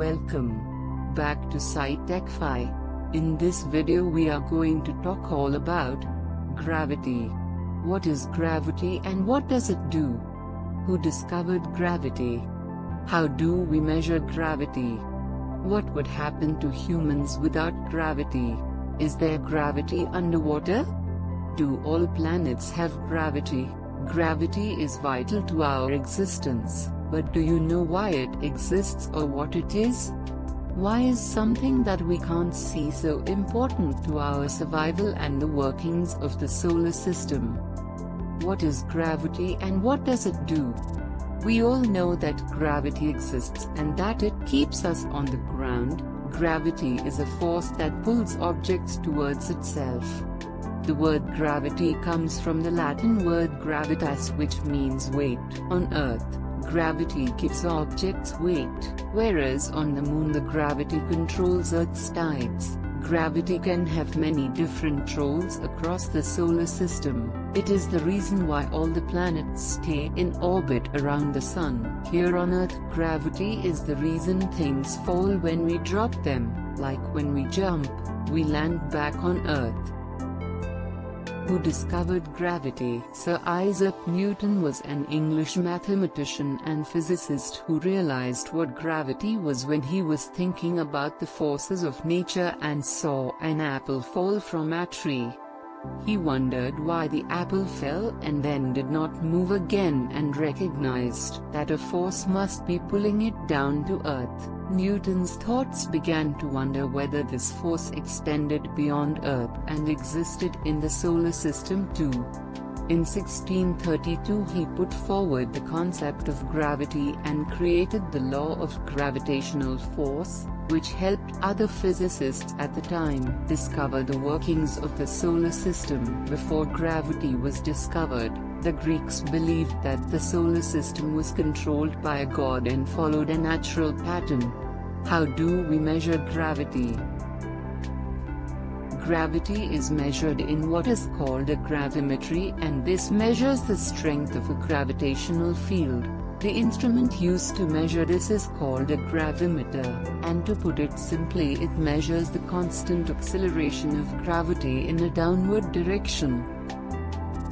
Welcome back to Sci-Tech-Phi. In this video we are going to talk all about gravity. What is gravity and what does it do? Who discovered gravity? How do we measure gravity? What would happen to humans without gravity? Is there gravity underwater? Do all planets have gravity? Gravity is vital to our existence, but do you know why it exists or what it is? Why is something that we can't see so important to our survival and the workings of the solar system? What is gravity and what does it do? We all know that gravity exists and that it keeps us on the ground. Gravity is a force that pulls objects towards itself. The word gravity comes from the Latin word gravitas, which means weight. On Earth, gravity gives objects weight, whereas on the Moon the gravity controls Earth's tides. Gravity can have many different roles across the solar system. It is the reason why all the planets stay in orbit around the Sun. Here on Earth, gravity is the reason things fall when we drop them, like when we jump, we land back on Earth. Who discovered gravity? Sir Isaac Newton was an English mathematician and physicist who realized what gravity was when he was thinking about the forces of nature and saw an apple fall from a tree. He wondered why the apple fell and then did not move again and recognized that a force must be pulling it down to earth. Newton's thoughts began to wonder whether this force extended beyond Earth and existed in the solar system too. In 1632 he put forward the concept of gravity and created the law of gravitational force, which helped other physicists at the time discover the workings of the solar system. Before gravity was discovered, the Greeks believed that the solar system was controlled by a god and followed a natural pattern. How do we measure gravity? Gravity is measured in what is called a gravimetry, and this measures the strength of a gravitational field. The instrument used to measure this is called a gravimeter, and to put it simply, it measures the constant acceleration of gravity in a downward direction.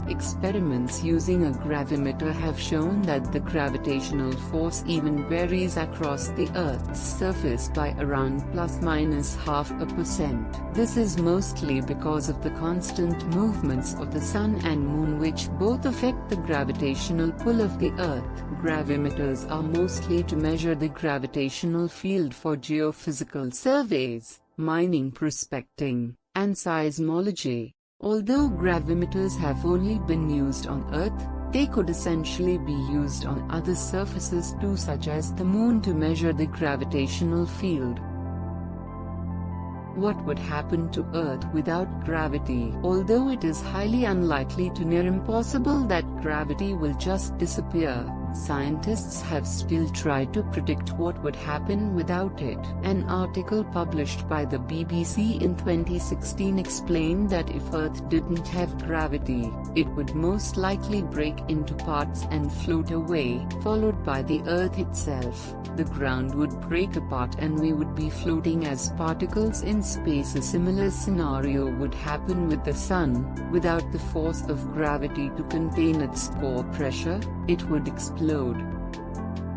Experiments using a gravimeter have shown that the gravitational force even varies across the Earth's surface by around ±0.5%. This is mostly because of the constant movements of the Sun and Moon, which both affect the gravitational pull of the Earth. Gravimeters are mostly to measure the gravitational field for geophysical surveys, mining, prospecting, and seismology. Although gravimeters have only been used on Earth, they could essentially be used on other surfaces too, such as the Moon, to measure the gravitational field. What would happen to Earth without gravity? Although it is highly unlikely to near impossible that gravity will just disappear, scientists have still tried to predict what would happen without it. An article published by the BBC in 2016 explained that if Earth didn't have gravity, it would most likely break into parts and float away, followed by the Earth itself. The ground would break apart and we would be floating as particles in space. A similar scenario would happen with the Sun. Without the force of gravity to contain its core pressure, it would explode.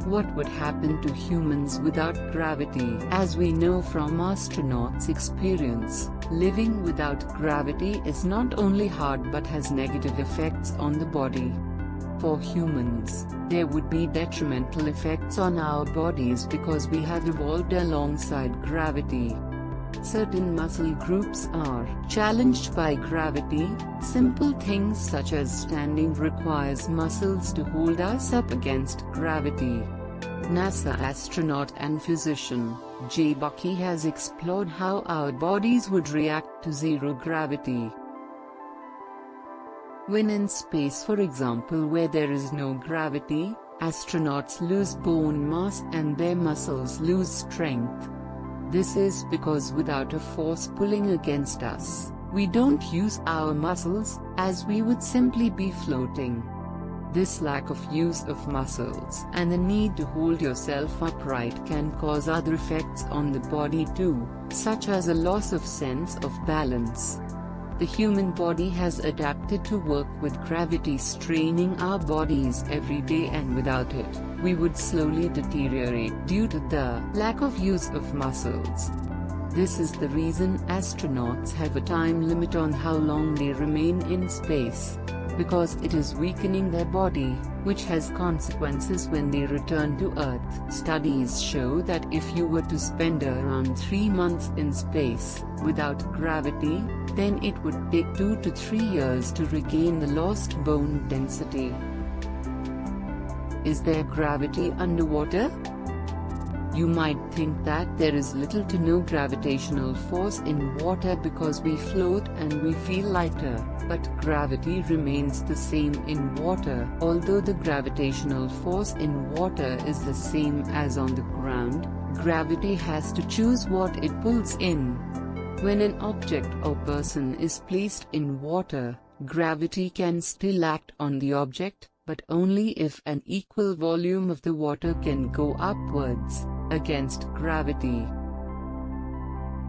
What would happen to humans without gravity? As we know from astronauts' experience, living without gravity is not only hard but has negative effects on the body. For humans, there would be detrimental effects on our bodies because we have evolved alongside gravity. Certain muscle groups are challenged by gravity. Simple things such as standing requires muscles to hold us up against gravity. NASA astronaut and physician J. Bucky has explored how our bodies would react to zero gravity. When in space, for example, where there is no gravity, astronauts lose bone mass and their muscles lose strength. This is because without a force pulling against us, we don't use our muscles, as we would simply be floating. This lack of use of muscles and the need to hold yourself upright can cause other effects on the body too, such as a loss of sense of balance. The human body has adapted to work with gravity, straining our bodies every day, and without it, we would slowly deteriorate due to the lack of use of muscles. This is the reason astronauts have a time limit on how long they remain in space, because it is weakening their body, which has consequences when they return to Earth. Studies show that if you were to spend around 3 months in space, without gravity, then it would take 2 to 3 years to regain the lost bone density. Is there gravity underwater? You might think that there is little to no gravitational force in water because we float and we feel lighter, but gravity remains the same in water. Although the gravitational force in water is the same as on the ground, gravity has to choose what it pulls in. When an object or person is placed in water, gravity can still act on the object, but only if an equal volume of the water can go upwards against gravity.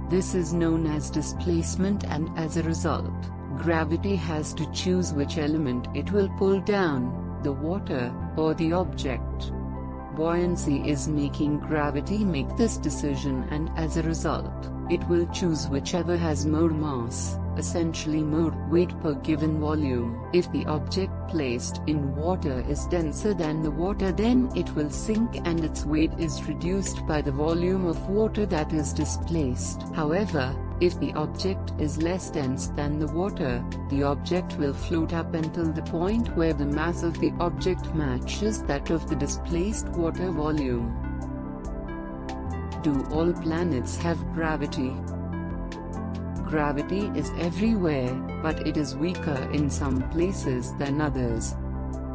This is known as displacement, and as a result, gravity has to choose which element it will pull down, the water or the object. Buoyancy is making gravity make this decision, and as a result, it will choose whichever has more mass, essentially more weight per given volume. If the object placed in water is denser than the water, then it will sink and its weight is reduced by the volume of water that is displaced. However, if the object is less dense than the water, the object will float up until the point where the mass of the object matches that of the displaced water volume. Do all planets have gravity? Gravity is everywhere, but it is weaker in some places than others.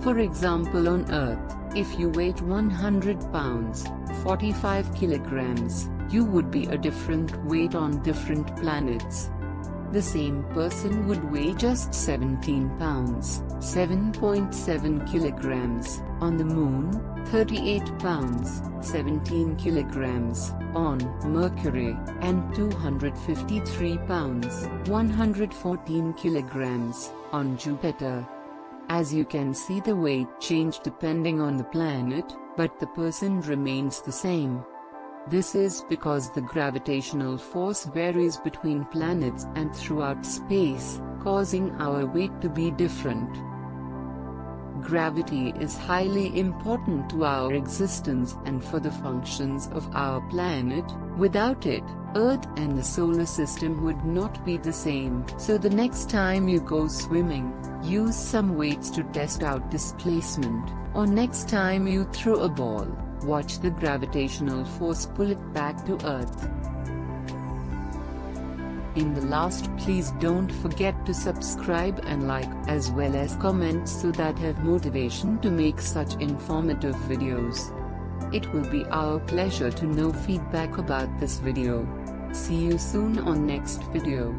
For example, on Earth, if you weighed 100 pounds, 45 kilograms, you would be a different weight on different planets. The same person would weigh just 17 pounds, 7.7 kilograms, on the Moon, 38 pounds, 17 kilograms, on Mercury, and 253 pounds, 114 kilograms, on Jupiter. As you can see, the weight changed depending on the planet, but the person remains the same. This is because the gravitational force varies between planets and throughout space, causing our weight to be different. Gravity is highly important to our existence and for the functions of our planet. Without it, Earth and the solar system would not be the same. So the next time you go swimming, use some weights to test out displacement, or next time you throw a ball, watch the gravitational force pull it back to Earth. In the last, please don't forget to subscribe and like, as well as comment, so that have motivation to make such informative videos. It will be our pleasure to know feedback about this video. See you soon on next video.